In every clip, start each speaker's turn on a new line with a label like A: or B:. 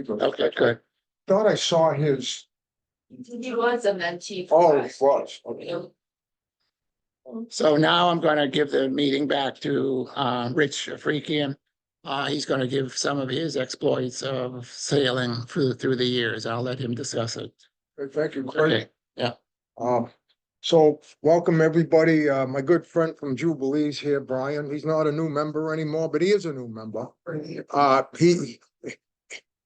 A: Okay, good.
B: Thought I saw his.
C: He was a mentee. for
B: Oh, he
C: us.
B: was. Okay.
A: So now I'm gonna give the meeting back to Rich Afrikian. He's gonna give some of his exploits of sailing through the years. I'll let him discuss it.
B: Thank you, Craig.
A: Okay, yeah.
B: So welcome everybody. My good friend from Jubilee's here, Brian. He's not a new member anymore, but he is a new member.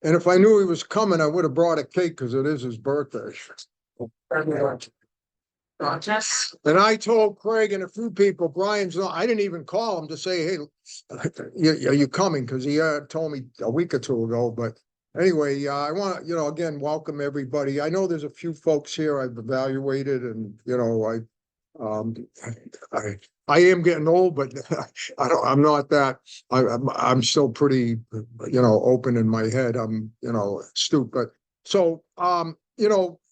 B: And if I knew he was coming, I would have brought a cake because it is his birthday. And I told Craig and a few people, Brian's not, I didn't even call him to say, hey, are you coming? Because he told me a week or two ago. But anyway, I want to, again, welcome everybody. I know there's a few folks here I've evaluated and, I am getting old, but I'm not that, I'm still pretty, open in my head. I'm, astute, but so,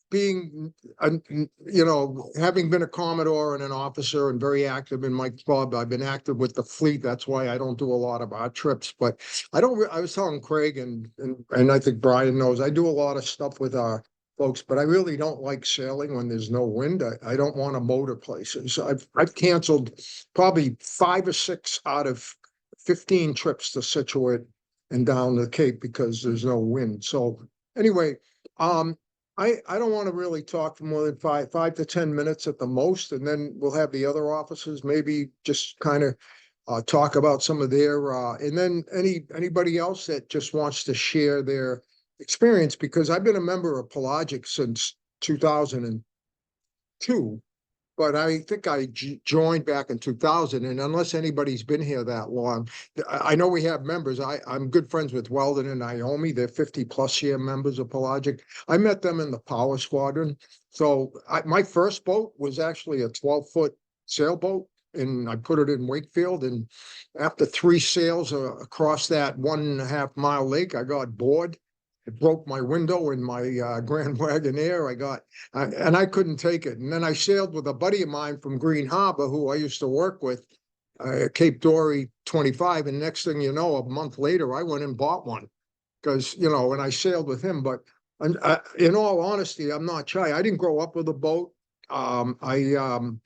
B: being, having been a Commodore and an officer and very active in my club, I've been active with the fleet. That's why I don't do a lot of our trips, but I was telling Craig and I think Brian knows, I do a lot of stuff with our folks, but I really don't like sailing when there's no wind. I don't want to motor places. I've canceled probably 5 or 6 out of 15 trips to Scituate and down the Cape because there's no wind. So anyway, I don't want to really talk for more than 5 to 10 minutes at the most, and then we'll have the other officers maybe just kind of talk about some of their and then anybody else that just wants to share their experience, because I've been a member of Pelagic since 2002, but I think I joined back in 2000. And unless anybody's been here that long, I know we have members. I'm good friends with Weldon and Naomi. They're 50+ year members of Pelagic. I met them in the Power Squadron. So my first boat was actually a 12-foot sailboat, and I put it in Wakefield. And after 3 sails across that 1.5 mile lake, I got bored. It broke my window in my Grand Wagoneer. And I couldn't take it. And then I sailed with a buddy of mine from Green Harbor, who I used to work with, Cape Dory 25. And next thing you know, a month later, I went and bought one because, and I sailed with him. But in all honesty, I'm not shy. I didn't grow up with a boat. I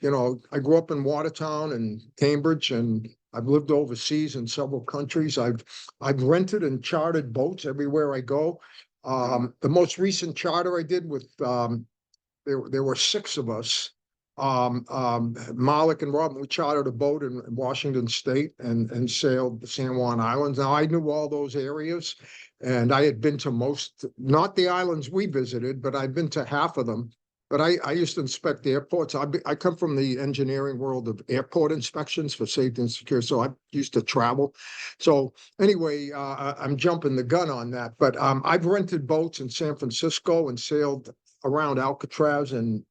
B: grew up in Watertown and Cambridge, and I've lived overseas in several countries. I've rented and chartered boats everywhere I go. The most recent charter I did with there were 6 of us. Malik and Robin, we chartered a boat in Washington State and sailed the San Juan Islands. Now I knew all those areas, and I had been to most, not the islands we visited, but I'd been to half of them. But I used to inspect the airports. I come from the engineering world of airport inspections for safety and security, so I used to travel. So anyway, I'm jumping the gun on that. But I've rented boats in San Francisco and sailed around Alcatraz and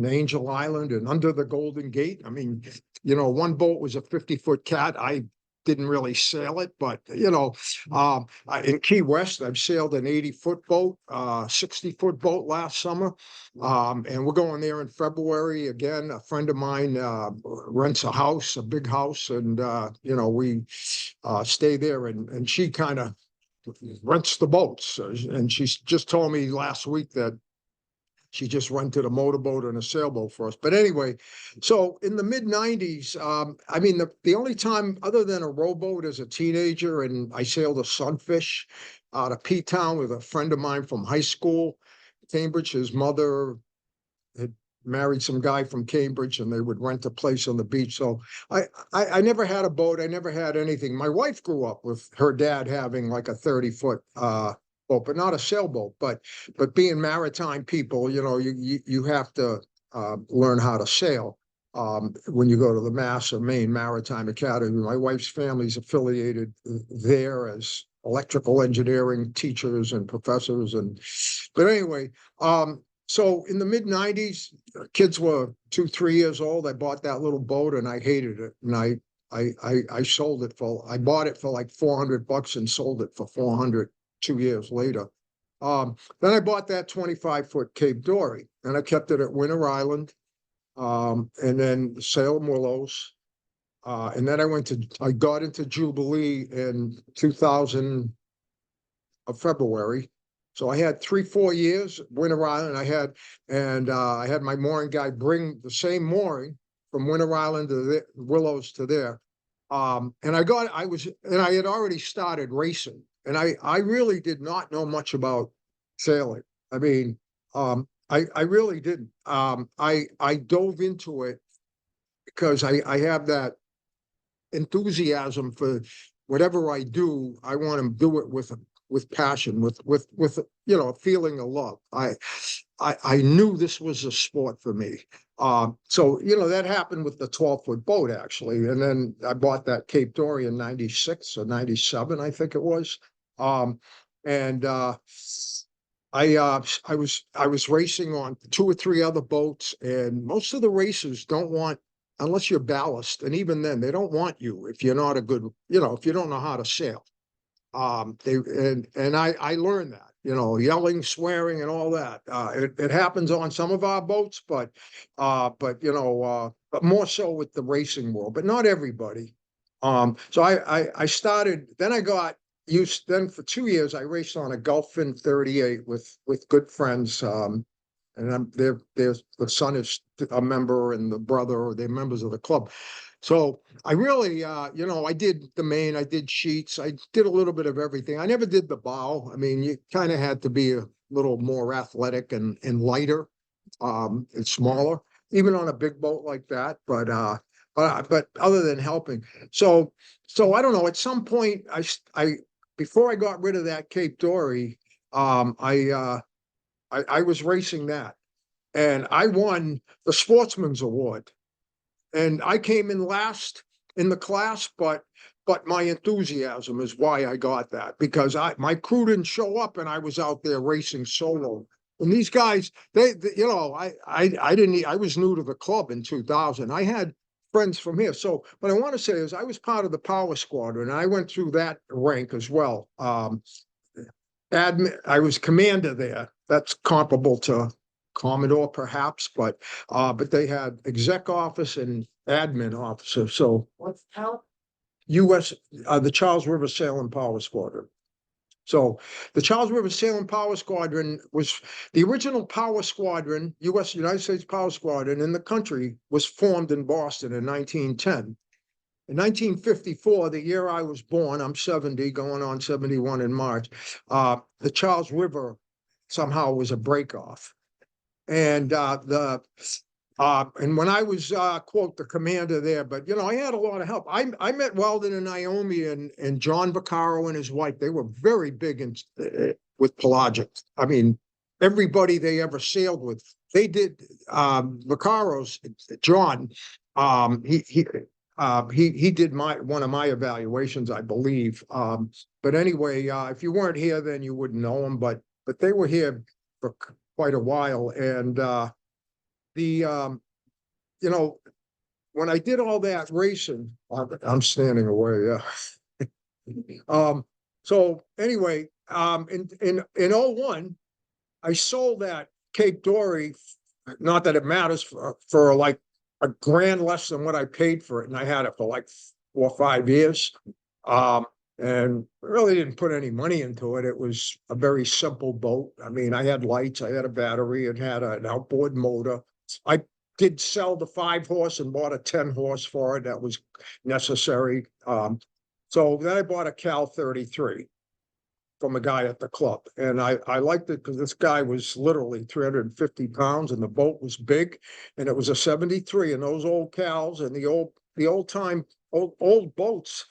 B: Angel Island and under the Golden Gate. I mean, one boat was a 50-foot cat. I didn't really sail it, but in Key West, I've sailed an 80-foot boat, 60-foot boat last summer. And we're going there in February. Again, a friend of mine rents a house, a big house, and we stay there, and she kind of rents the boats. And she just told me last week that she just rented a motorboat and a sailboat for us. But anyway, so in the mid-90s, the only time other than a rowboat as a teenager, and I sailed a Sunfish out of P-Town with a friend of mine from high school, Cambridge. His mother had married some guy from Cambridge, and they would rent a place on the beach. So I never had a boat. I never had anything. My wife grew up with her dad having like a 30-foot boat, but not a sailboat. But being maritime people, you have to learn how to sail when you go to the Mass or Maine Maritime Academy. My wife's family's affiliated there as electrical engineering teachers and professors. But anyway, so in the mid-90s, kids were 2, 3 years old. I bought that little boat and I hated it. And I sold it I bought it for like $400 and sold it for $400 2 years later. Then I bought that 25-foot Cape Dory, and I kept it at Winter Island, and then Salem Willows. And then I got into Jubilee in 2000. of February. So I had 3-4 years, Winter Island. I had my mooring guy bring the same mooring from Winter Island to the Willows to there. And I had already started racing, and I really did not know much about sailing. I mean, I really didn't. I dove into it because I have that enthusiasm for whatever I do. I want to do it with passion, with a feeling of love. I knew this was a sport for me. So that happened with the 12-foot boat actually, and then I bought that Cape Dory in '96 or '97, I think it was. And I was racing on 2 or 3 other boats, and most of the racers don't want, unless you're ballast, and even then they don't want you if you're not a good, if you don't know how to sail. I learned that, yelling, swearing, and all that. It happens on some of our boats, but more so with the racing world, but not everybody. So I started. Then I got used. Then for 2 years, I raced on a Gulfin 38 with good friends. And the son is a member, and the brother, they're members of the club. So I really, I did the main, I did sheets, I did a little bit of everything. I never did the bow. I mean, you kind of had to be a little more athletic and lighter, and smaller, even on a big boat like that. But other than helping, so I don't know. At some point, I before I got rid of that Cape Dory, I was racing that, and I won the Sportsman's Award. And I came in last in the class, but my enthusiasm is why I got that, because my crew didn't show up, and I was out there racing solo. And these guys, I didn't. I was new to the club in 2000. I had friends from here. So what I want to say is I was part of the Power Squadron, and I went through that rank as well. I was commander there. That's comparable to Commodore, perhaps, but they had exec office and admin officer. So
C: What's out?
B: the Charles River Sail and Power Squadron. So the Charles River Sail and Power Squadron was the original Power Squadron. United States Power Squadron in the country was formed in Boston in 1910. In 1954, the year I was born, I'm 70, going on 71 in March. The Charles River somehow was a breakoff. And and when I was quote the commander there, but I had a lot of help. I met Weldon and Naomi and John Vaccaro and his wife. They were very big with Pelagic. I mean, everybody they ever sailed with, they did. Vaccaro's John, he did one of my evaluations, I believe. But anyway, if you weren't here, then you wouldn't know him. But they were here for quite a while, and when I did all that racing, I'm standing away. Yeah. So anyway, in '01, I sold that Cape Dory. Not that it matters, for like a grand less than what I paid for it, and I had it for like 4 or 5 years. And really didn't put any money into it. It was a very simple boat. I mean, I had lights, I had a battery, it had an outboard motor. I did sell the 5-horse and bought a 10-horse for it. That was necessary. So then I bought a Cal 33 from a guy at the club. And I liked it because this guy was literally 350 pounds, and the boat was big, and it was a 73. And those old Cals and the old boats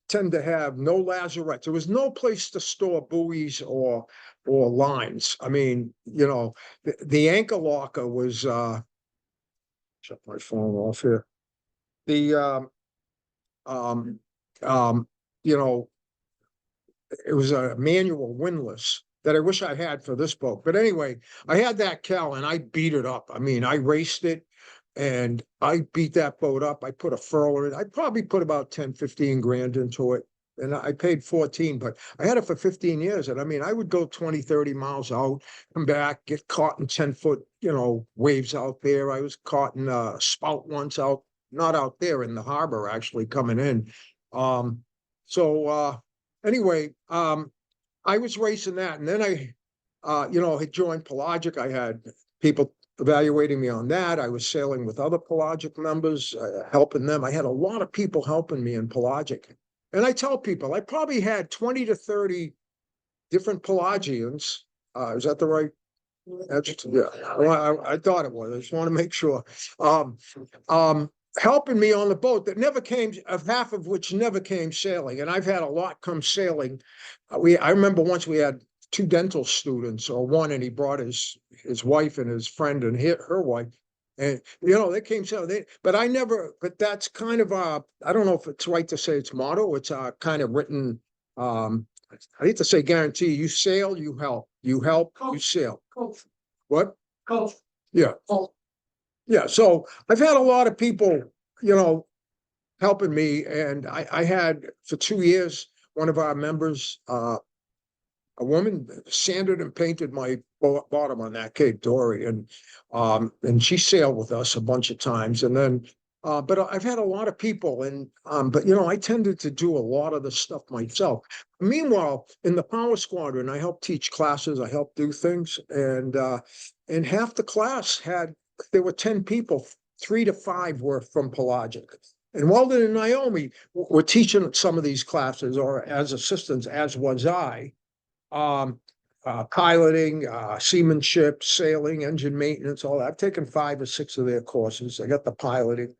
B: tend to have no lazarettes. There was no place to store buoys or lines. I mean, the anchor locker was shut my phone off here. The it was a manual windlass that I wish I had for this boat. But anyway, I had that Cal, and I beat it up. I mean, I raced it, and I beat that boat up. I put a furler in it. I probably put about 10, 15 grand into it. And I paid 14, but I had it for 15 years. And I mean, I would go 20, 30 miles out, come back, get caught in 10-foot, waves out there. I was caught in a spout once out, not out there in the harbor, actually coming in. Anyway, I was racing that, and then had joined Pelagic. I had people evaluating me on that. I was sailing with other Pelagic members, helping them. I had a lot of people helping me in Pelagic. And I tell people, I probably had 20 to 30 different Pelagians. Is that the right adjective? Yeah, well, I thought it was. I just want to make sure. Helping me on the boat that never came, of half of which never came sailing. And I've had a lot come sailing. I remember once we had 2 dental students, or one, and he brought his wife and his friend and her wife. And, they came sailing. But that's kind of I don't know if it's right to say it's motto. It's kind of written, I hate to say guarantee. You sail, you help. You help, you sail. What? Yeah. Yeah, so I've had a lot of people, helping me, and I had for 2 years, one of our members, a woman sanded and painted my bottom on that Cape Dory, and she sailed with us a bunch of times, and then, but I've had a lot of people, and but I tended to do a lot of the stuff myself. Meanwhile, in the Power Squadron, I helped teach classes, I helped do things, and half the class there were 10 people, 3 to 5 were from Pelagic. And Weldon and Naomi were teaching some of these classes, or as assistants, as was I. Piloting, seamanship, sailing, engine maintenance, all that. I've taken 5 or 6 of their courses. I got the piloting.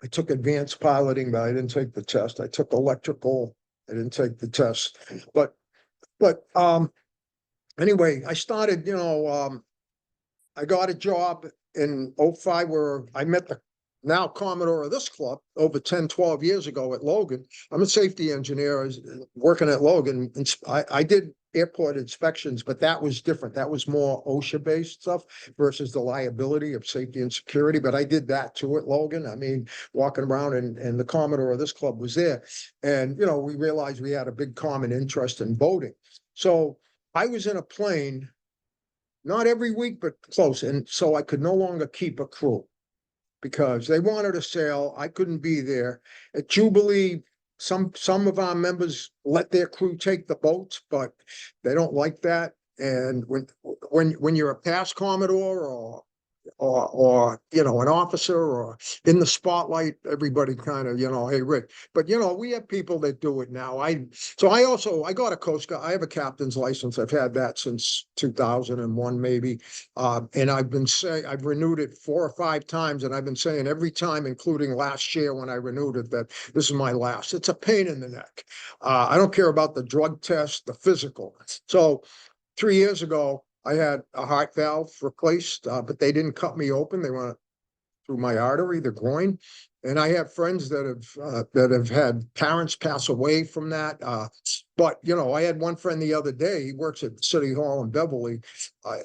B: I took advanced piloting, but I didn't take the test. I took electrical. I didn't take the test. But anyway, I started, I got a job in 2005 where I met the now Commodore of this club over 10, 12 years ago at Logan. I'm a safety engineer working at Logan. I did airport inspections, but that was different. That was more OSHA-based stuff versus the liability of safety and security. But I did that too at Logan. I mean, walking around, and the Commodore of this club was there. And, we realized we had a big common interest in boating. So I was in a plane, not every week, but close. And so I could no longer keep a crew because they wanted to sail. I couldn't be there. At Jubilee, some of our members let their crew take the boats, but they don't like that. And when you're a past Commodore or an officer or in the spotlight, everybody kind of, hey, Rick. But we have people that do it now. I got a Coast Guard. I have a captain's license. I've had that since 2001 maybe. And I've renewed it 4 or 5 times, and I've been saying every time, including last year when I renewed it, that this is my last. It's a pain in the neck. I don't care about the drug test, the physical. So 3 years ago, I had a heart valve replaced, but they didn't cut me open. They went through my artery, the groin. And I have friends that have had parents pass away from that. But I had one friend the other day. He works at City Hall in Beverly,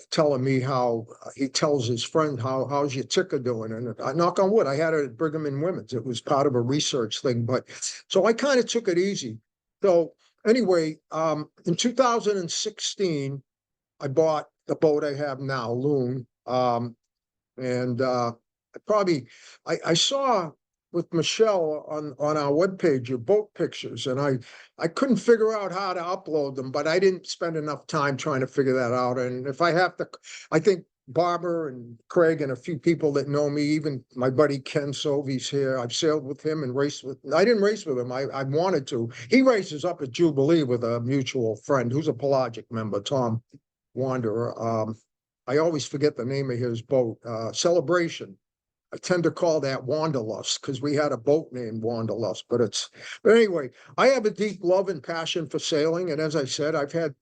B: telling me how he tells his friend, how's your ticker doing? And I knock on wood, I had it at Brigham and Women's. It was part of a research thing, but so I kind of took it easy. So anyway, in 2016. I bought the boat I have now, Loon. And I saw with Michelle on our webpage your boat pictures, and I couldn't figure out how to upload them, but I didn't spend enough time trying to figure that out. And if I have to, I think Barbara and Craig and a few people that know me, even my buddy Ken Sovey's here. I've sailed with him and I didn't race with him. I wanted to. He races up at Jubilee with a mutual friend who's a Pelagic member, Tom Wanderer. I always forget the name of his boat. Celebration. I tend to call that Wanderlust because we had a boat named Wanderlust, but anyway, I have a deep love and passion for sailing. And as I said, I've had,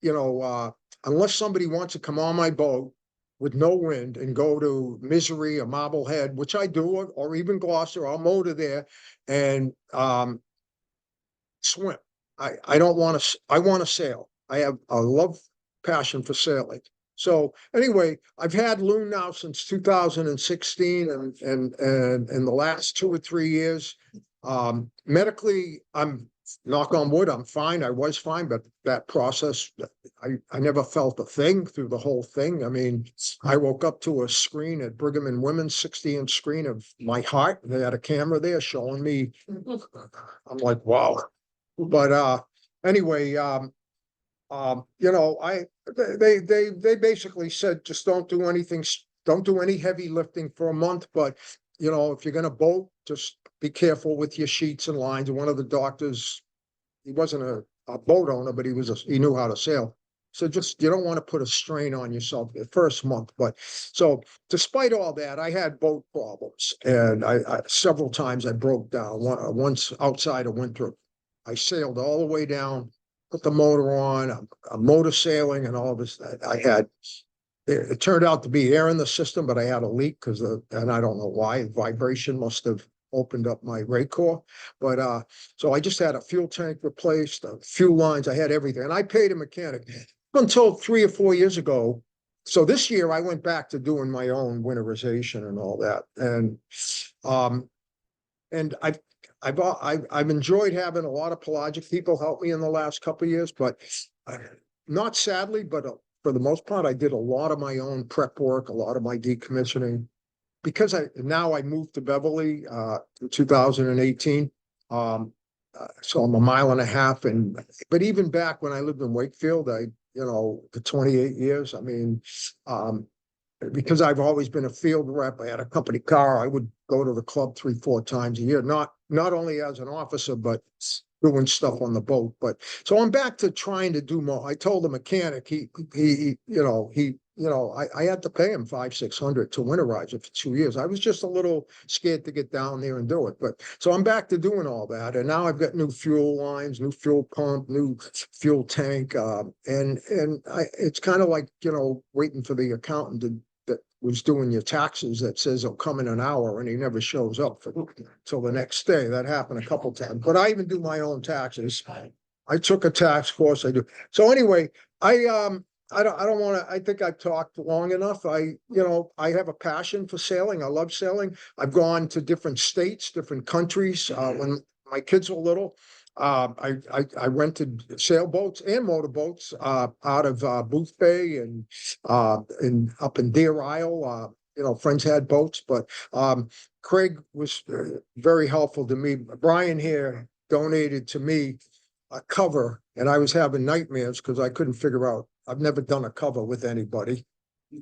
B: unless somebody wants to come on my boat with no wind and go to Misery or Marblehead, which I do, or even Gloucester, I'll motor there and swim. I don't want to, I want to sail. I have a passion for sailing. So anyway, I've had Loon now since 2016, and the last 2 or 3 years. Medically, I'm knock on wood, I'm fine. I was fine, but that process, I never felt a thing through the whole thing. I mean, I woke up to a screen at Brigham and Women's 60-inch screen of my heart. They had a camera there showing me. I'm like, wow. But anyway, you know, they basically said, just don't do anything, don't do any heavy lifting for a month, but you know, if you're gonna boat, just be careful with your sheets and lines. And one of the doctors, he wasn't a boat owner, but he knew how to sail. So just, you don't want to put a strain on yourself the first month. But so despite all that, I had boat problems, and I several times I broke down. Once outside of Winthrop, I sailed all the way down, put the motor on, I'm motor sailing and all this. I had, it turned out to be air in the system, but I had a leak because and I don't know why, vibration must have opened up my rate core. But so I just had a fuel tank replaced, fuel lines, I had everything. And I paid a mechanic until 3 or 4 years ago. So this year I went back to doing my own winterization and all that. And I've enjoyed having a lot of pelagic people help me in the last couple of years, but not sadly, but for the most part, I did a lot of my own prep work, a lot of my decommissioning. Because now I moved to Beverly in 2018. So I'm a mile and a half. But even back when I lived in Wakefield, for 28 years, I mean, because I've always been a field rep, I had a company car, I would go to the club 3, 4 times a year, not only as an officer, but doing stuff on the boat. But so I'm back to trying to do more. I told the mechanic, I had to pay him $500-600 to winterize it for 2 years. I was just a little scared to get down there and do it. But so I'm back to doing all that. And now I've got new fuel lines, new fuel pump, new fuel tank. It's kind of like, waiting for the accountant that was doing your taxes that says he'll come in an hour and he never shows up till the next day. That happened a couple times. But I even do my own taxes. I took a tax course. I do. So anyway, I don't want to, I think I've talked long enough. I have a passion for sailing. I love sailing. I've gone to different states, different countries. When my kids were little, I rented sailboats and motorboats out of Booth Bay and up in Deer Isle. Friends had boats, but Craig was very helpful to me. Brian here donated to me a cover, and I was having nightmares because I couldn't figure out. I've never done a cover with anybody.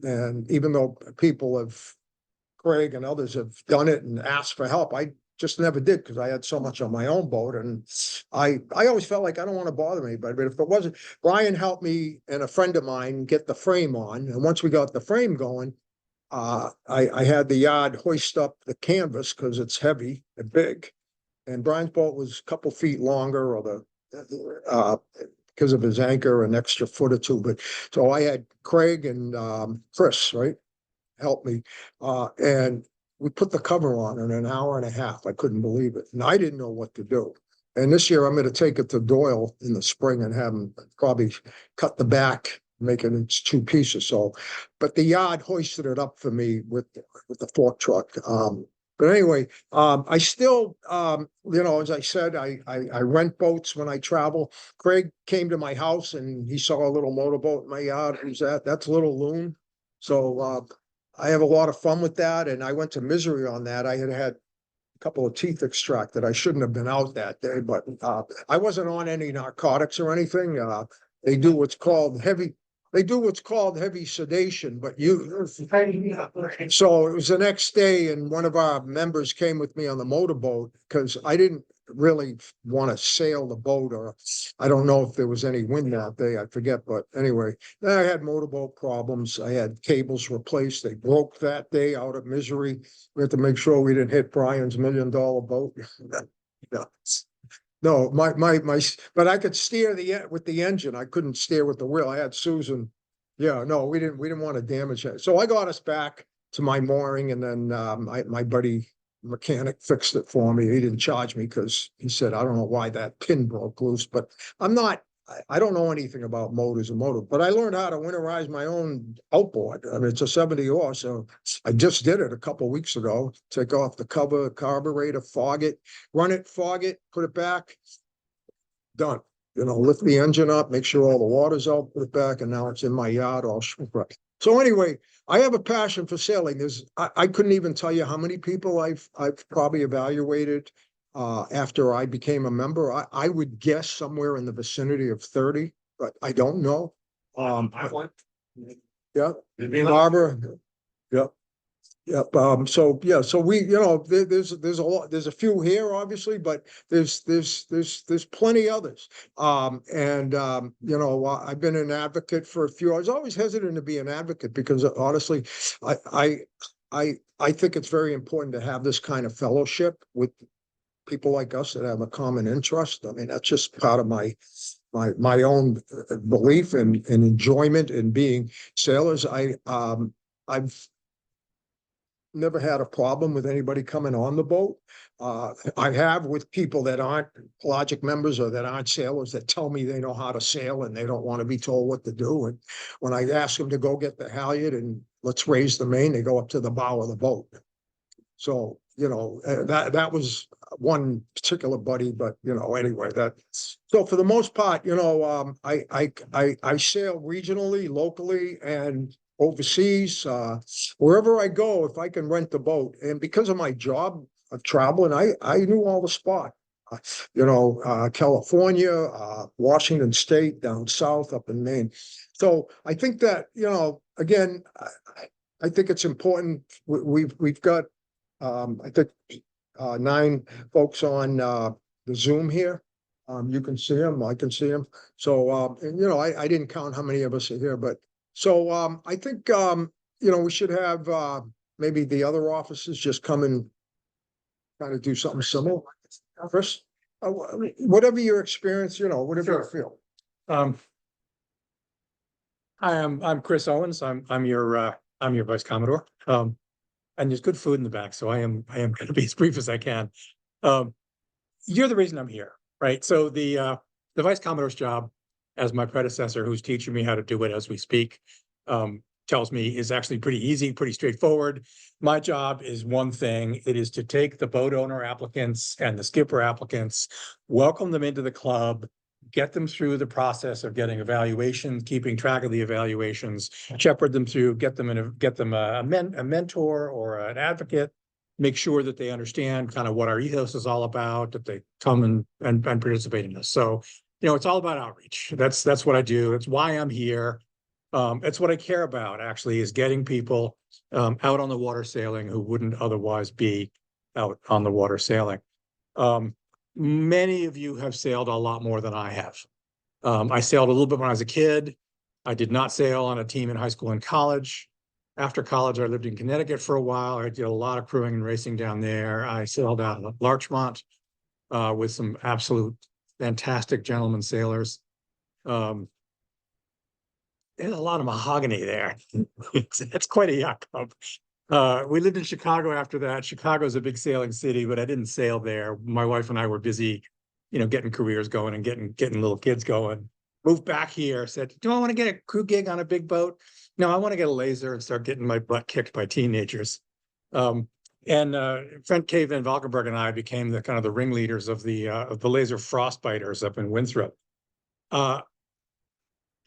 B: And even though Craig and others have done it and asked for help, I just never did because I had so much on my own boat. And I always felt like I don't want to bother anybody. But if it wasn't, Brian helped me and a friend of mine get the frame on. And once we got the frame going, I had the yard hoist up the canvas because it's heavy and big. And Brian's boat was a couple feet longer, or because of his anchor, an extra foot or two. But so I had Craig and Chris, right, help me. And we put the cover on in an hour and a half. I couldn't believe it. And I didn't know what to do. And this year I'm going to take it to Doyle in the spring and have him probably cut the back, make it into 2 pieces. So, but the yard hoisted it up for me with the fork truck. But anyway, I still, as I said, I rent boats when I travel. Craig came to my house and he saw a little motorboat in my yard. Who's that? That's Little Loon. So I have a lot of fun with that. And I went to Misery on that. I had a couple of teeth extracted. I shouldn't have been out that day, but I wasn't on any narcotics or anything. They do what's called heavy sedation, but so it was the next day, and one of our members came with me on the motorboat because I didn't really want to sail the boat, or I don't know if there was any wind that day, I forget. But anyway, I had motorboat problems. I had cables replaced. They broke that day out of Misery. We had to make sure we didn't hit Brian's $1 million boat. No, but I could steer with the engine. I couldn't steer with the wheel. I had Susan. Yeah, no, we didn't want to damage it. So I got us back to my mooring, and then my buddy mechanic fixed it for me. He didn't charge me because he said, I don't know why that pin broke loose, but I don't know anything about motors and motor, but I learned how to winterize my own outboard. I mean, it's a 70 oar, so I just did it a couple of weeks ago. Take off the cover, carburetor, fog it, run it, fog it, put it back, done. Lift the engine up, make sure all the water's out, put it back, and now it's in my yard all shrinked. So anyway, I have a passion for sailing. I couldn't even tell you how many people I've probably evaluated. after I became a member. I would guess somewhere in the vicinity of 30, but I don't know.
D: I went.
B: Yeah,
D: It'd be like-
B: Barbara, yep. Yep, so, yeah, so we, there's a lot, there's a few here, obviously, but there's plenty others. I've been an advocate for a few. I was always hesitant to be an advocate because honestly, I think it's very important to have this kind of fellowship with people like us that have a common interest. I mean, that's just part of my own belief and enjoyment in being sailors. I've never had a problem with anybody coming on the boat. I have with people that aren't Pelagic members or that aren't sailors that tell me they know how to sail and they don't want to be told what to do. And when I ask them to go get the halyard and let's raise the main, they go up to the bow of the boat. So, that was one particular buddy, but anyway, so for the most part, I sail regionally, locally, and overseas, wherever I go, if I can rent the boat. And because of my job of traveling, I knew all the spot. California, Washington State, down south, up in Maine. So I think that, again, I think it's important. We've got, I think, 9 folks on the Zoom here. You can see them, I can see them. So, I didn't count how many of us are here, but so I think, we should have maybe the other offices just come and kind of do something similar. Chris, whatever your experience, whatever you feel.
D: Hi, I'm Chris Owens. I'm your Vice Commodore. And there's good food in the back, so I am going to be as brief as I can. You're the reason I'm here, right? So the Vice Commodore's job, as my predecessor, who's teaching me how to do it as we speak, tells me is actually pretty easy, pretty straightforward. My job is one thing. It is to take the boat owner applicants and the skipper applicants, welcome them into the club, get them through the process of getting evaluations, keeping track of the evaluations, shepherd them through, get them a mentor or an advocate, make sure that they understand kind of what our ethos is all about, that they come and participate in this. So, it's all about outreach. That's what I do. It's why I'm here. It's what I care about, actually, is getting people out on the water sailing who wouldn't otherwise be out on the water sailing. Many of you have sailed a lot more than I have. I sailed a little bit when I was a kid. I did not sail on a team in high school and college. After college, I lived in Connecticut for a while. I did a lot of crewing and racing down there. I sailed out of Larchmont with some absolute fantastic gentlemen sailors. There's a lot of mahogany there. It's quite a yacht club. We lived in Chicago after that. Chicago's a big sailing city, but I didn't sail there. My wife and I were busy, getting careers going and getting little kids going. Moved back here, said, do I want to get a crew gig on a big boat? No, I want to get a laser and start getting my butt kicked by teenagers. Friend Kay Van Valkenburg and I became the kind of the ringleaders of the laser frostbiters up in Winthrop.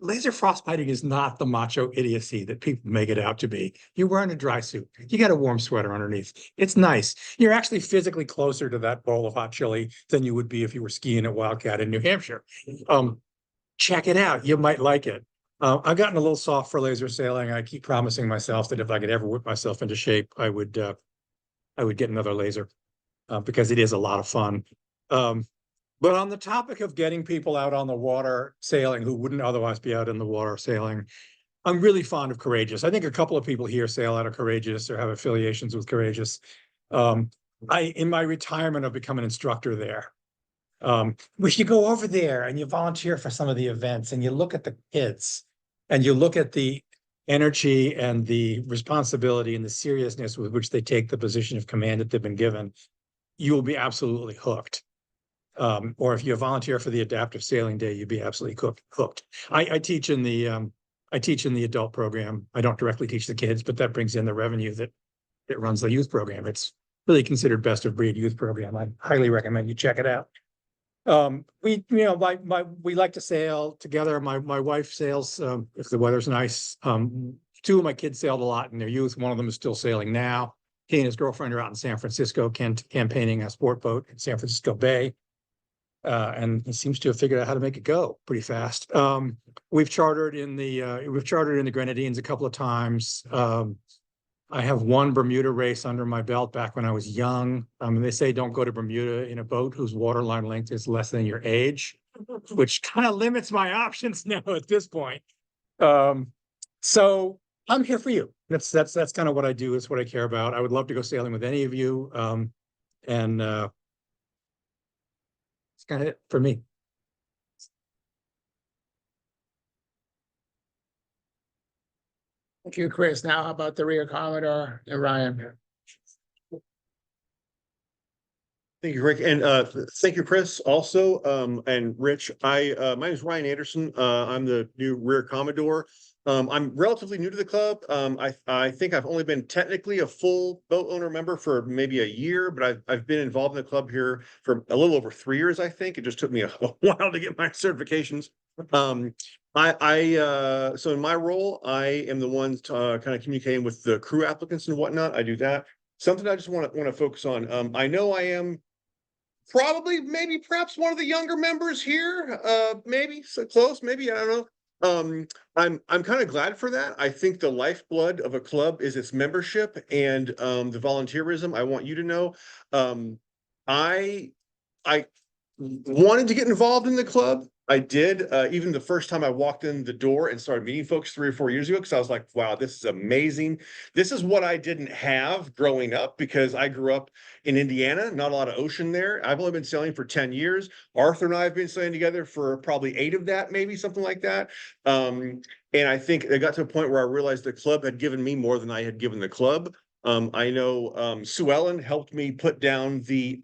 D: Laser frostbiting is not the macho idiocy that people make it out to be. You're wearing a dry suit. You got a warm sweater underneath. It's nice. You're actually physically closer to that bowl of hot chili than you would be if you were skiing at Wildcat in New Hampshire. Check it out. You might like it. I've gotten a little soft for laser sailing. I keep promising myself that if I could ever whip myself into shape, I would get another laser because it is a lot of fun. But on the topic of getting people out on the water sailing who wouldn't otherwise be out in the water sailing, I'm really fond of Courageous. I think a couple of people here sail out of Courageous or have affiliations with Courageous. In my retirement, I've become an instructor there. We should go over there and you volunteer for some of the events and you look at the kids and you look at the energy and the responsibility and the seriousness with which they take the position of command that they've been given. You will be absolutely hooked. Or if you volunteer for the adaptive sailing day, you'd be absolutely hooked. I teach in the adult program. I don't directly teach the kids, but that brings in the revenue that runs the youth program. It's really considered best of breed youth program. I highly recommend you check it out. We like to sail together. My wife sails if the weather's nice. 2 of my kids sailed a lot in their youth. One of them is still sailing now. he and his girlfriend are out in San Francisco campaigning a sport boat in San Francisco Bay. And he seems to have figured out how to make it go pretty fast. We've chartered in the Grenadines a couple of times. I have one Bermuda race under my belt back when I was young. They say don't go to Bermuda in a boat whose waterline length is less than your age, which kind of limits my options now at this point. So I'm here for you. That's kind of what I do. It's what I care about. I would love to go sailing with any of you. And it's kind of it for me.
A: Thank you, Chris. Now how about the Rear Commodore, Ryan?
E: Thank you, Rick, and thank you, Chris, also, and Rich. My name is Ryan Anderson. I'm the new Rear Commodore. I'm relatively new to the club. I think I've only been technically a full boat owner member for maybe a year, but I've been involved in the club here for a little over 3 years. I think it just took me a while to get my certifications. So in my role, I am the one kind of communicating with the crew applicants and whatnot. I do that. Something I just want to focus on. I know I am probably, maybe, perhaps one of the younger members here. Maybe so close. Maybe, I don't know. I'm kind of glad for that. I think the lifeblood of a club is its membership and the volunteerism. I want you to know, I wanted to get involved in the club. I did, even the first time I walked in the door and started meeting folks 3 or 4 years ago, because I was like, wow, this is amazing. This is what I didn't have growing up, because I grew up in Indiana, not a lot of ocean there. I've only been sailing for 10 years. Arthur and I have been sailing together for probably 8 of that, maybe something like that. And I think it got to a point where I realized the club had given me more than I had given the club. I know Sue Ellen helped me put down the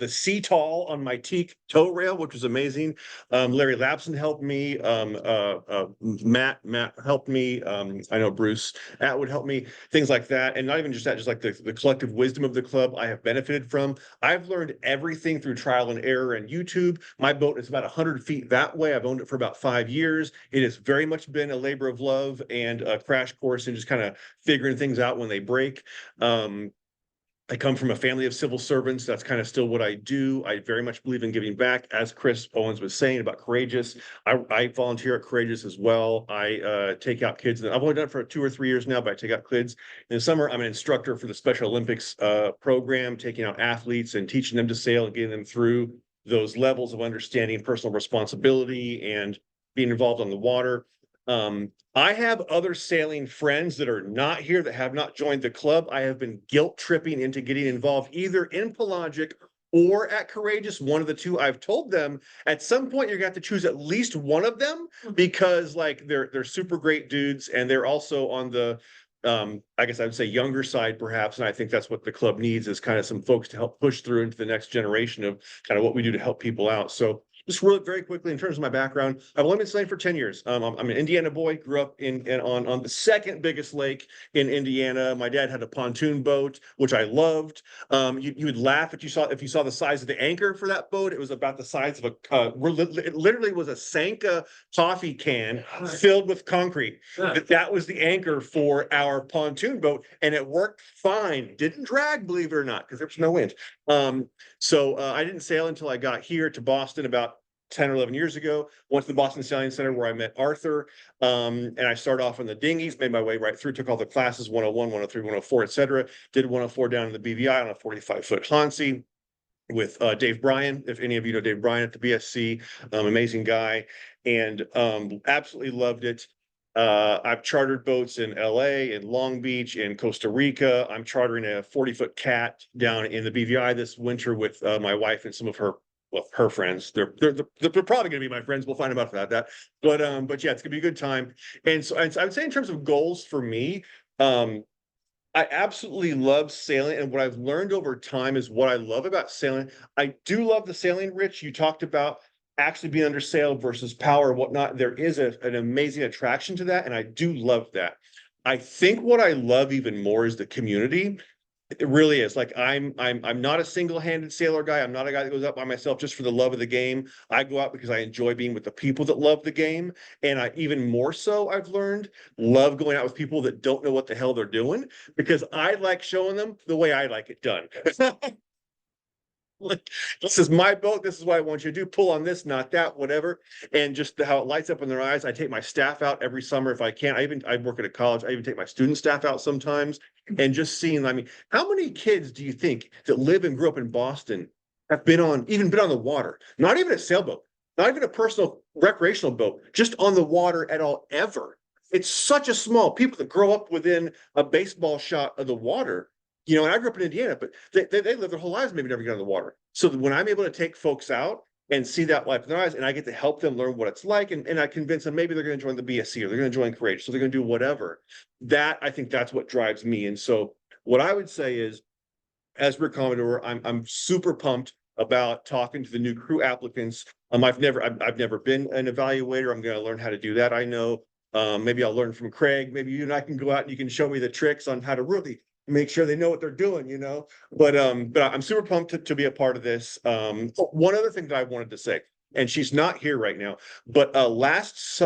E: sea tall on my teak tow rail, which was amazing. Larry Lapson helped me. Matt helped me. I know Bruce Atwood helped me. Things like that, and not even just that, just like the collective wisdom of the club I have benefited from. I've learned everything through trial and error and YouTube. My boat is about 100 feet that way. I've owned it for about 5 years. It has very much been a labor of love and a crash course in just kind of figuring things out when they break. I come from a family of civil servants. That's kind of still what I do. I very much believe in giving back. As Chris Owens was saying about Courageous, I volunteer at Courageous as well. I take out kids. I've only done it for 2 or 3 years now, but I take out kids. In the summer, I'm an instructor for the Special Olympics program, taking out athletes and teaching them to sail and getting them through those levels of understanding personal responsibility and being involved on the water. I have other sailing friends that are not here, that have not joined the club. I have been guilt tripping into getting involved either in Pelagic or at Courageous, one of the two. I've told them at some point you're gonna have to choose at least one of them, because like they're super great dudes, and they're also on the I guess I would say younger side perhaps, and I think that's what the club needs, is kind of some folks to help push through into the next generation of kind of what we do to help people out. So just really very quickly, in terms of my background, I've only been sailing for 10 years. I'm an Indiana boy, grew up on the second biggest lake in Indiana. My dad had a pontoon boat, which I loved. You would laugh if you saw the size of the anchor for that boat. It was about the size of it literally was a Sanka coffee can filled with concrete. That was the anchor for our pontoon boat, and it worked fine. Didn't drag, believe it or not, because there was no wind. So I didn't sail until I got here to Boston about 10 or 11 years ago. Went to the Boston Sailing Center where I met Arthur. And I started off on the dinghies, made my way right through, took all the classes, 101, 103, 104, etc. Did 104 down in the BVI on a 45-foot Hansi with Dave Bryan, if any of you know Dave Bryan at the BSC, amazing guy, and absolutely loved it. I've chartered boats in LA, in Long Beach, in Costa Rica. I'm chartering a 40-foot cat down in the BVI this winter with my wife and some of her friends. They're probably gonna be my friends. We'll find out about that. But yeah, it's gonna be a good time. And so I would say in terms of goals for me, I absolutely love sailing, and what I've learned over time is what I love about sailing. I do love the sailing, Rich. You talked about actually being under sail versus power and whatnot. There is an amazing attraction to that, and I do love that. I think what I love even more is the community. It really is. Like I'm not a single-handed sailor guy. I'm not a guy that goes out by myself just for the love of the game. I go out because I enjoy being with the people that love the game. And I even more so, I've learned, love going out with people that don't know what the hell they're doing, because I like showing them the way I like it done. Like, this is my boat. This is what I want you to do. Pull on this, not that, whatever. And just how it lights up in their eyes. I take my staff out every summer if I can. I work at a college. I even take my student staff out sometimes. And just seeing, I mean, how many kids do you think that live and grew up in Boston have been on the water? Not even a sailboat, not even a personal recreational boat, just on the water at all ever. It's such a small people that grow up within a baseball shot of the water. You know, and I grew up in Indiana, but they live their whole lives, maybe never got on the water. So when I'm able to take folks out and see that life in their eyes, and I get to help them learn what it's like, and I convince them maybe they're going to join the BSC or they're going to join Courageous, so they're going to do whatever. That, I think that's what drives me. And so what I would say is, as Rick Commodore, I'm super pumped about talking to the new crew applicants. I've never been an evaluator. I'm going to learn how to do that. I know. Maybe I'll learn from Craig. Maybe you and I can go out and you can show me the tricks on how to really make sure they know what they're doing, you know. But I'm super pumped to be a part of this. One other thing that I wanted to say, and she's not here right now, but this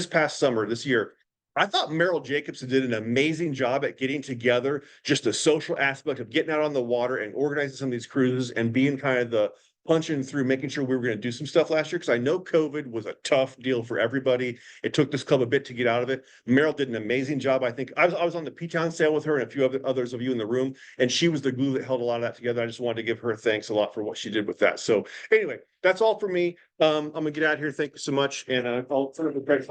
E: past summer, this year, I thought Meryl Jacobson did an amazing job at getting together just the social aspect of getting out on the water and organizing some of these cruises and being kind of the punching through, making sure we were going to do some stuff last year, because I know COVID was a tough deal for everybody. It took this club a bit to get out of it. Meryl did an amazing job. I think I was on the P-Town sale with her and a few others of you in the room, and she was the glue that held a lot of that together. I just wanted to give her thanks a lot for what she did with that. So anyway, that's all for me. I'm gonna get out of here. Thank you so much, and I'll turn it to Craig.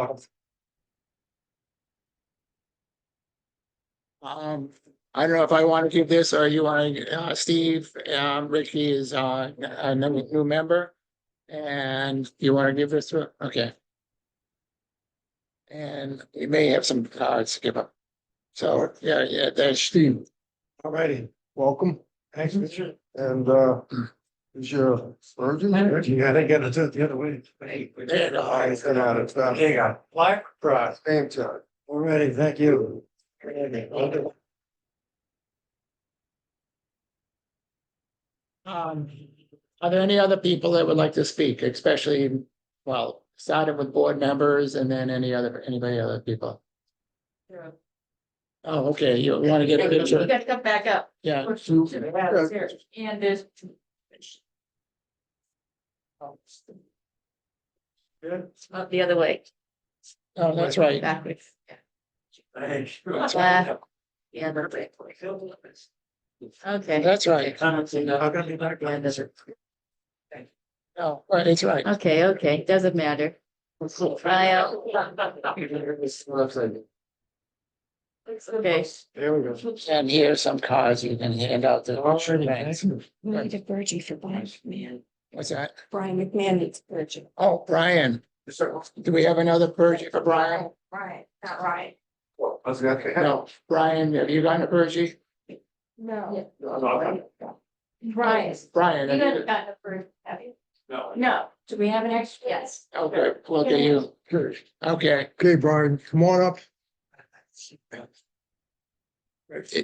A: I don't know if I want to give this or you want to, Steve, Ricky is, a new member. And you want to give this to, okay. And you may have some cards to give up. So, yeah, there's Steve.
B: All righty, welcome.
F: Thanks, Richard.
B: And is your surgeon?
F: You gotta get it the other way. Hey,
A: There you go.
B: It's got out of stuff.
F: Hang on. Fly across.
B: Same time.
F: Already, thank you.
A: Are there any other people that would like to speak, especially, well, started with board members and then anybody other people?
C: Sure.
A: Oh, okay, you want to get a
C: You
A: picture?
C: gotta come back up.
A: Yeah.
C: And there's. The other way,
A: Oh, that's right.
C: backwards.
F: Thanks.
C: Left. Yeah, that's right. Okay.
A: That's right.
F: I'm gonna be back.
C: And there's-
A: No, right, it's right.
C: Okay, doesn't matter. Try out. Okay.
F: There we go.
A: And here's some cards you can hand out to.
F: Alrighty, thanks.
G: We need a Virgie for Brian McMahon.
A: What's that?
G: Brian McMahon needs a Virgie.
A: Oh, Brian. Do we have another Pergy for Brian?
G: Right, not right.
A: No, Brian, have you gotten a Pergy?
G: No.
C: Brian.
A: Brian,
C: You
A: have
C: haven't
A: you?
C: gotten a first, have you?
F: No.
C: No. Do we have an extra? Yes.
A: Okay, we'll get you. Okay,
B: Okay, Brian, come on up.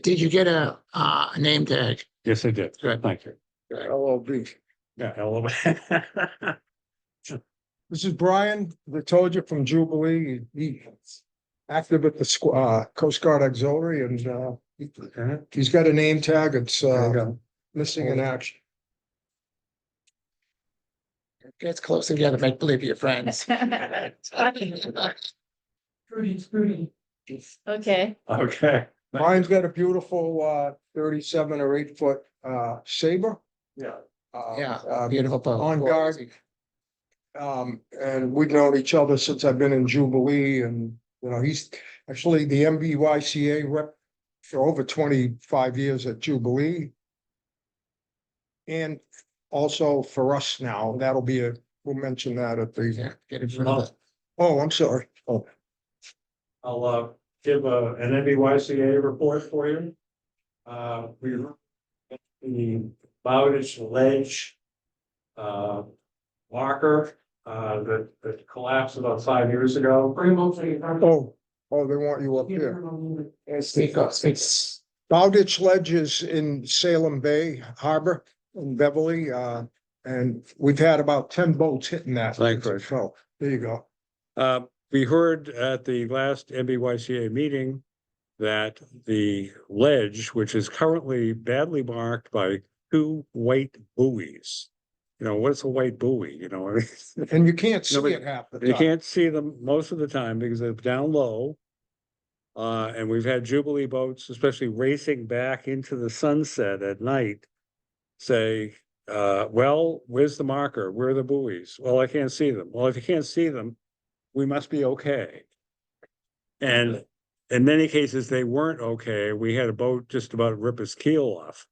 A: did you get a name tag?
F: Yes, I did.
A: Good.
F: Thank you.
B: LOB.
F: Yeah, hello.
B: This is Brian, I told you, from Jubilee. He active at the Coast Guard Auxiliary, and he's got a name tag. It's missing in action.
A: Gets close together, make believe you're friends.
C: Okay,
F: Okay.
B: Brian's got a beautiful 37 or 8 foot Sabre.
F: Yeah.
A: Yeah, beautiful boat.
B: On guard. And we've known each other since I've been in Jubilee, and, you know, he's actually the MBYCA rep for over 25 years at Jubilee. And also for us now, that'll be we'll mention that at the,
A: Yeah, get in front of it.
B: oh, I'm sorry. Oh,
F: I'll give an NBYCA report for you. We the Bowditch Ledge marker that collapsed about 5 years ago.
B: oh, they want you up here.
A: Speak up, speak.
B: Bowditch Ledge is in Salem Bay Harbor in Beverly, and we've had about 10 boats hitting that.
H: Thanks, Rich.
B: So, there you go.
H: We heard at the last MBYCA meeting that the ledge, which is currently badly marked by 2 white buoys. You know, what's a white buoy, you know?
B: And you can't see
H: Nobody-
B: it half the
H: You
B: time.
H: can't see them most of the time because they're down low. And we've had Jubilee boats, especially racing back into the sunset at night, say, well, where's the marker? Where are the buoys? Well, I can't see them. Well, if you can't see them, we must be okay. And in many cases, they weren't okay. We had a boat just about to rip its keel off.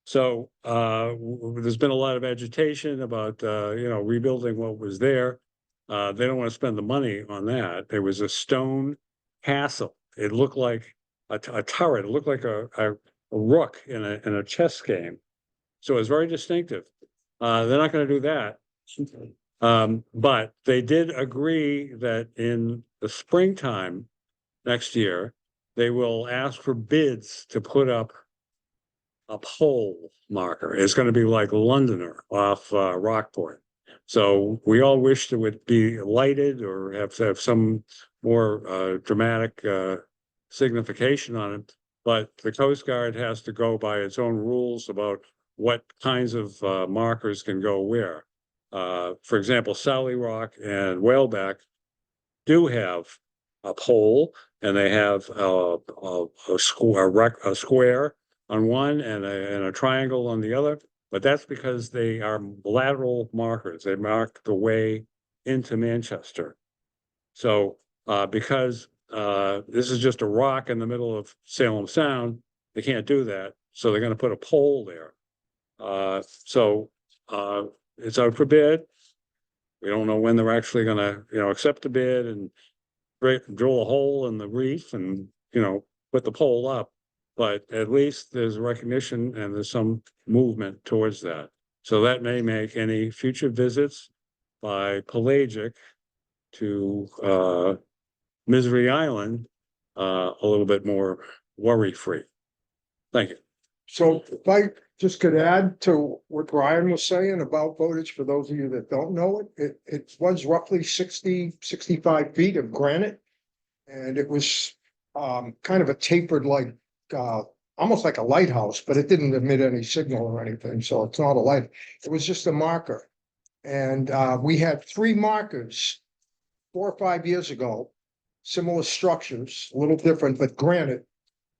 H: So there's been a lot of agitation about rebuilding what was there. They don't want to spend the money on that. There was a stone castle. It looked like a turret. It looked like a rook in a chess game. So it was very distinctive. They're not going to do that. But they did agree that in the springtime next year, they will ask for bids to put up a pole marker. It's going to be like Londoner off Rockport. So we all wished it would be lighted or have some more dramatic signification on it. But the Coast Guard has to go by its own rules about what kinds of markers can go where. For example, Sally Rock and Whaleback do have a pole, and they have a square on one and a triangle on the other. But that's because they are lateral markers. They mark the way into Manchester. So because this is just a rock in the middle of Salem Sound, they can't do that. So they're going to put a pole there. So it's out for bid. We don't know when they're actually going to, accept the bid and drill a hole in the reef and, put the pole up. But at least there's recognition and there's some movement towards that. So that may make any future visits by Pelagic to Misery Island a little bit more worry-free. Thank you.
B: So if I just could add to what Brian was saying about Bowditch, for those of you that don't know it, it was roughly 65 feet of granite. And it was kind of a tapered like, almost like a lighthouse, but it didn't emit any signal or anything. So it's not a light. It was just a marker. And we had 3 markers 4 or 5 years ago, similar structures, a little different, but granite.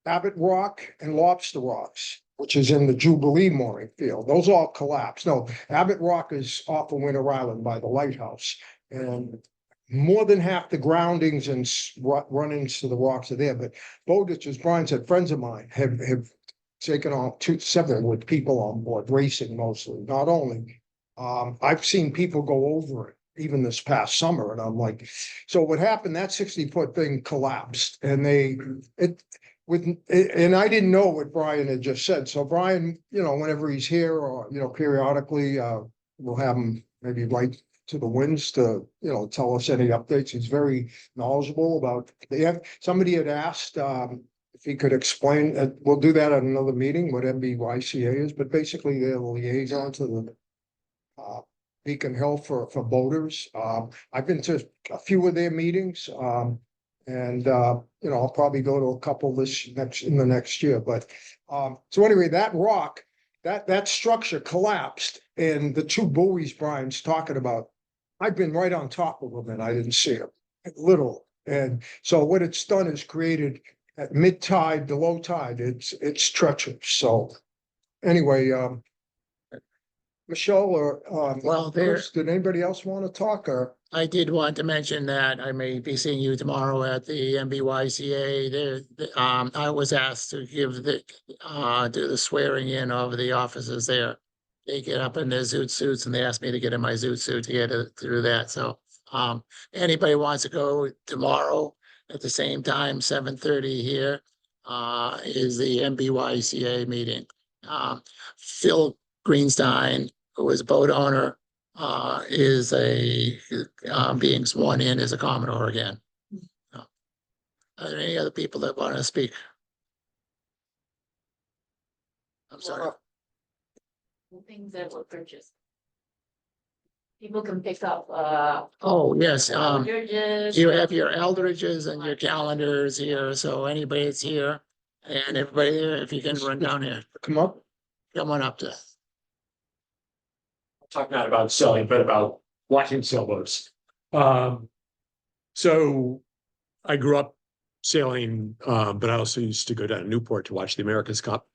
B: Abbott Rock and Lobster Rocks, which is in the Jubilee mooring field. Those all collapsed. No, Abbott Rock is off of Winter Island by the lighthouse. And more than half the groundings and run-ins to the rocks are there. But Bowditch, as Brian said, friends of mine have taken on 7 with people on board, racing mostly, not only. I've seen people go over it even this past summer, and I'm like, so what happened, that 60-foot thing collapsed, and and I didn't know what Brian had just said. So Brian, whenever he's here or, periodically, we'll have him maybe write to the winds to, tell us any updates. He's very knowledgeable about, somebody had asked, if he could explain, we'll do that at another meeting, what MBYCA is, but basically they're the liaison to the, Beacon Hill for boaters. I've been to a few of their meetings, and I'll probably go to a couple in the next year. But so anyway, that rock, that structure collapsed, and the 2 buoys Brian's talking about, I've been right on top of them and I didn't see them, little. And so what it's done is created at mid-tide to low tide. It's treacherous. So anyway, Michelle or
A: Well, there,
B: Chris, did anybody else want to talk or?
A: I did want to mention that I may be seeing you tomorrow at the MBYCA. I was asked to do the swearing in of the officers there. They get up in their zoot suits and they asked me to get in my zoot suit to get through that. So anybody wants to go tomorrow at the same time, 7:30 here, is the MBYCA meeting. Phil Greenstein, who is a boat owner, is being sworn in as a Commodore again. Are there any other people that want to speak? I'm sorry.
C: Things that were purchased. People can pick up,
A: Oh, yes,
C: Aldridge's.
A: you have your Eldridges and your calendars here, so anybody that's here. And everybody there, if you can run down here,
B: Come up.
A: come on up to.
I: Talk not about selling, but about watching sailboats. So I grew up sailing, but I also used to go down to Newport to watch the America's Cup.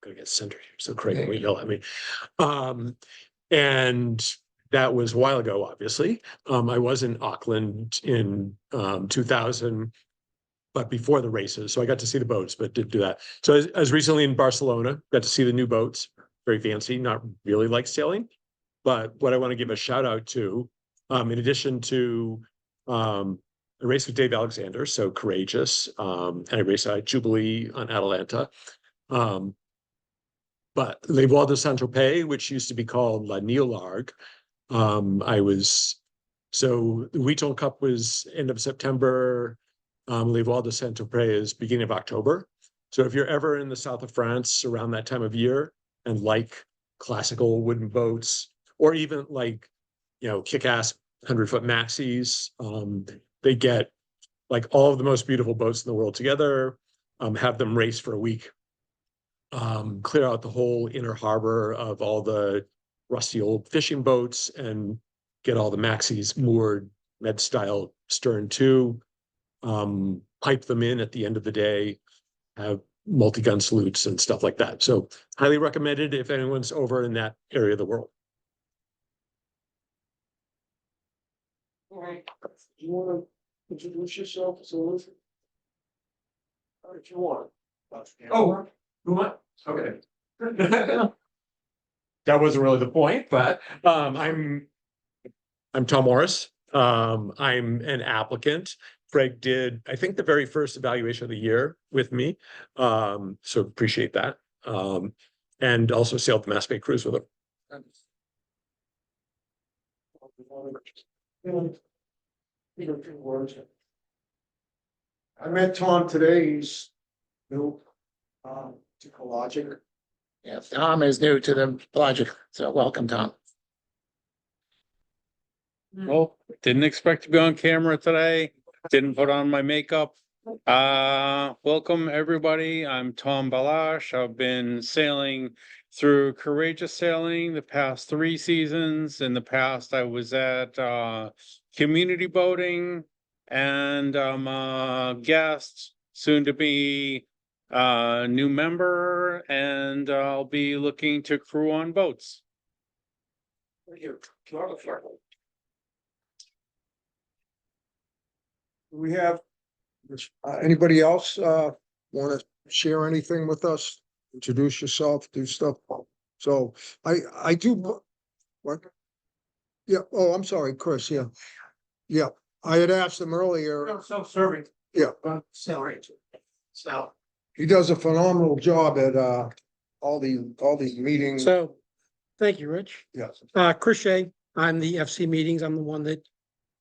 I: Gonna get centered here, so Craig will yell at me. And that was a while ago, obviously. I was in Auckland in 2000, but before the races, so I got to see the boats, but didn't do that. So I was recently in Barcelona, got to see the new boats, very fancy, not really like sailing. But what I want to give a shout out to, in addition to a race with Dave Alexander, so Courageous, and a race at Jubilee on Atalanta. But Les Voiles de Saint-Tropez, which used to be called La Nieuwlarg, so the Wheaton Cup was end of September, Les Voiles de Saint-Tropez is beginning of October. So if you're ever in the south of France around that time of year and like classical wooden boats, or even like, kick-ass 100-foot maxis, they get like all of the most beautiful boats in the world together, have them race for a week, clear out the whole inner harbor of all the rusty old fishing boats and get all the maxis moored med style stern to, pipe them in at the end of the day, have multi-gun salutes and stuff like that. So highly recommended if anyone's over in that area of the world.
F: All right. Do you want to introduce yourself as a listener? Or if you want.
I: Oh, who what? Okay. That wasn't really the point, but I'm Tom Morris. I'm an applicant. Craig did, I think, the very first evaluation of the year with me. So appreciate that. And also sailed the Mass Bay cruise with him.
B: I met Tom today. He's new to Pelagic.
A: Yeah, Tom is new to the Pelagic, so welcome, Tom.
H: Well, didn't expect to be on camera today. Didn't put on my makeup. Welcome everybody. I'm Tom Balash. I've been sailing through Courageous Sailing the past 3 seasons. In the past, I was at community boating, and I'm a guest, soon to be new member, and I'll be looking to crew on boats.
B: We have, anybody else want to share anything with us? Introduce yourself, do stuff. So I do. What? Yeah. Oh, I'm sorry, Chris. Yeah. Yeah. I had asked him earlier.
F: Self-serving.
B: Yeah.
F: Salary. So.
B: He does a phenomenal job at all these meetings.
J: So, thank you, Rich.
B: Yes.
J: Chris Shea, I'm the FC meetings. I'm the one that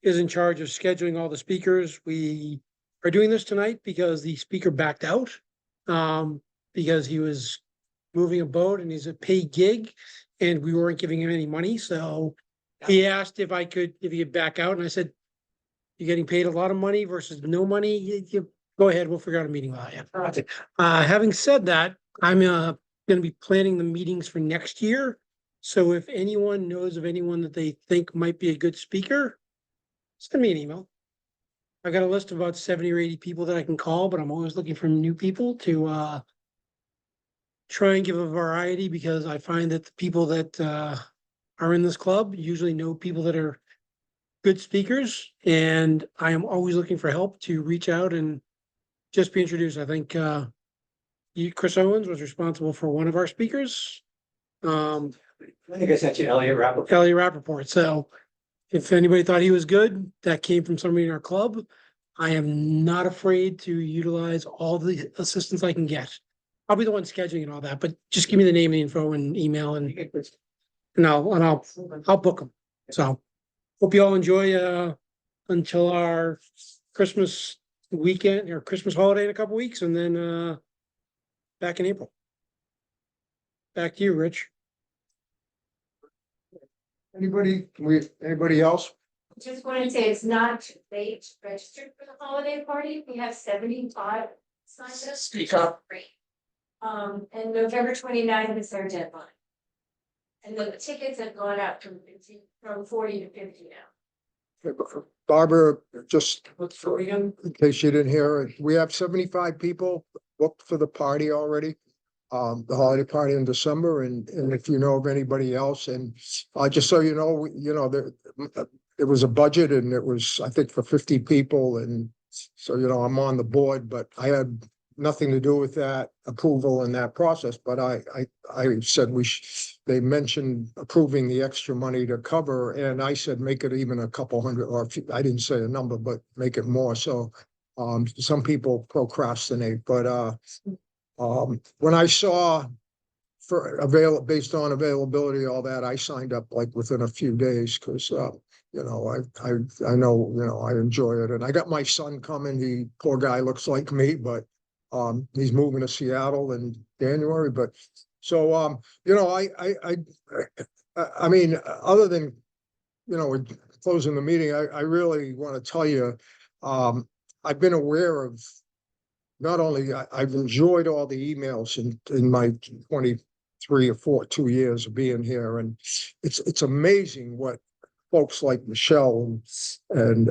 J: is in charge of scheduling all the speakers. We are doing this tonight because the speaker backed out. Because he was moving a boat and he's a paid gig and we weren't giving him any money. So he asked if he could back out, and I said, you're getting paid a lot of money versus no money. You go ahead, we'll figure out a meeting without you. Having said that, I'm gonna be planning the meetings for next year. So if anyone knows of anyone that they think might be a good speaker, send me an email. I've got a list of about 70 or 80 people that I can call, but I'm always looking for new people to try and give a variety, because I find that the people that are in this club usually know people that are good speakers, and I am always looking for help to reach out and just be introduced. I think Chris Owens was responsible for one of our speakers.
F: I think I sent you Elliot Rappaport.
J: Elliot Rappaport. So if anybody thought he was good, that came from somebody in our club. I am not afraid to utilize all the assistance I can get. I'll be the one scheduling and all that, but just give me the name and the info and email, and I'll book them. So hope you all enjoy until our Christmas weekend or Christmas holiday in a couple weeks, and then back in April. back to you, Rich.
B: Anybody else?
C: Just want to say it's not late registered for the holiday party. We have 75 signed up.
A: Speak up.
C: And November 29th is their deadline. And the tickets have gone up from 40 to 50 now.
B: Barbara, just
J: What's for again?
B: in case you didn't hear, we have 75 people booked for the party already. The holiday party in December, and if you know of anybody else, and just so you know, there was a budget and it was, I think, for 50 people, and so, I'm on the board, but I had nothing to do with that approval in that process, but I said they mentioned approving the extra money to cover, and I said, make it even a couple hundred, or I didn't say a number, but make it more, so some people procrastinate, but when I saw based on availability, all that, I signed up like within a few days, because I know, I enjoy it, and I got my son coming. He, poor guy, looks like me, but he's moving to Seattle in January, but so I mean, other than we're closing the meeting, I really want to tell you, I've been aware of, not only I've enjoyed all the emails in my 23 or 2 years of being here, and it's amazing what folks like Michelle and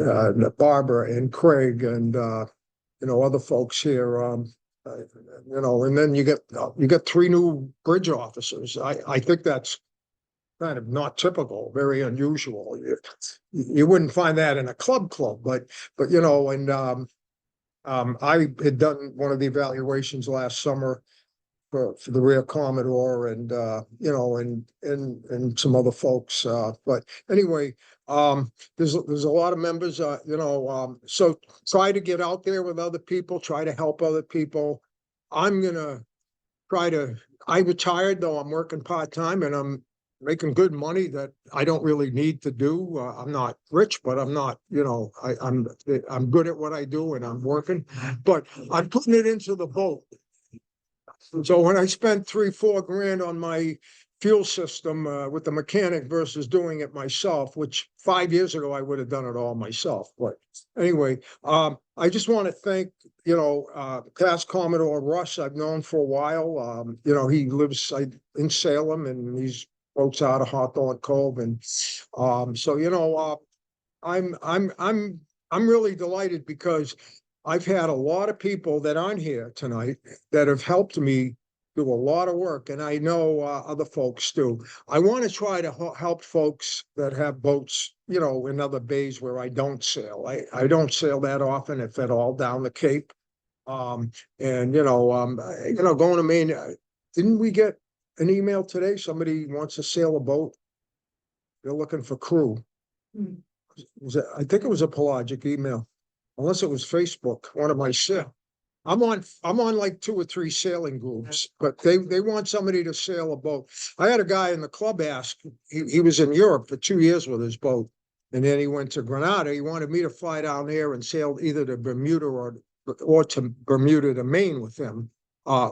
B: Barbara and Craig and other folks here, and then you get 3 new bridge officers. I think that's kind of not typical, very unusual. You wouldn't find that in a club, but and I had done one of the evaluations last summer for the rear Commodore, and and some other folks. But anyway, there's a lot of members. So try to get out there with other people. Try to help other people. I'm gonna try to. I retired, though I'm working part-time, and I'm making good money that I don't really need to do. I'm not rich, but I'm not, I'm good at what I do, and I'm working, but I'm putting it into the boat. So when I spent $3-4 grand on my fuel system with the mechanic versus doing it myself, which 5 years ago I would have done it all myself. But anyway, I just want to thank, past Commodore Russ, I've known for a while. He lives in Salem, and he's folks out of Hawthorne Cove, and so I'm really delighted, because I've had a lot of people that aren't here tonight that have helped me do a lot of work, and I know other folks do. I want to try to help folks that have boats, in other bays where I don't sail. I don't sail that often, if at all, down the Cape. Going to Maine. Didn't we get an email today? Somebody wants to sail a boat. They're looking for crew. I think it was a Pelagic email, unless it was Facebook, one of my sail. I'm on like 2 or 3 sailing groups, but they want somebody to sail a boat. I had a guy in the club ask, he was in Europe for 2 years with his boat, and then he went to Grenada. He wanted me to fly down there and sail either to Bermuda or to Bermuda to Maine with him.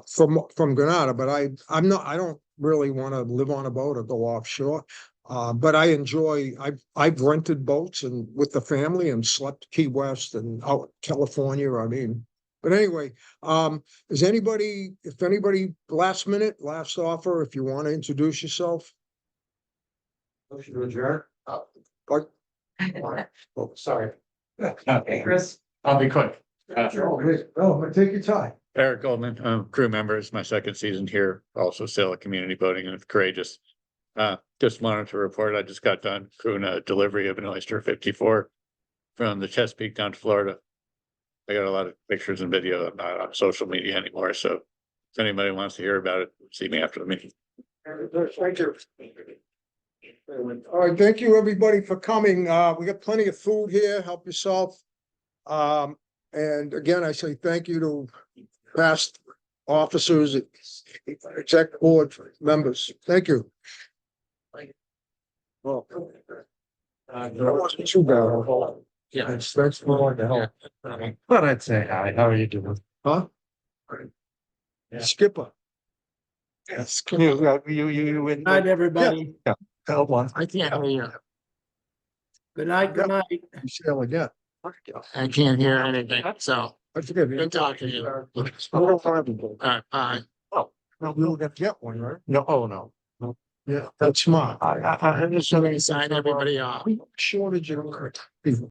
B: From Grenada, but I don't really want to live on a boat or go offshore. But I enjoy, I've rented boats and with the family, and slept Key West and out California. But anyway, if anybody, last minute, last offer, if you want to introduce yourself.
F: Motion to adjourn.
B: Oh, sorry.
F: Okay, Chris.
H: I'll be quick.
B: But take your time.
H: Eric Goldman, crew member, is my second season here, also sail at community boating and courageous. Just wanted to report, I just got done crewing a delivery of an Oyster 54 from the Chesapeake down to Florida. I got a lot of pictures and video. I'm not on social media anymore, so if anybody wants to hear about it, see me after the meeting.
B: Thank you. All right, thank you, everybody, for coming. We got plenty of food here. Help yourself. And again, I say thank you to past officers, exec board members. Thank you. Well, that wasn't too bad.
F: Yeah.
B: Thanks for all the help.
F: But I'd say hi. How are you doing?
B: Huh?
F: Yeah.
B: Skipper.
I: Yes, you.
F: Night, everybody.
I: Held one.
A: I can't hear you.
F: Good night, good night.
I: You sail again.
A: I can't hear anything, so
I: I forget.
A: good talking to you.
I: Oh,
A: Bye.
I: no, we'll get one, right? No, oh, no.
B: Yeah, that's smart.
A: I'm just gonna sign everybody off.
B: Shortage of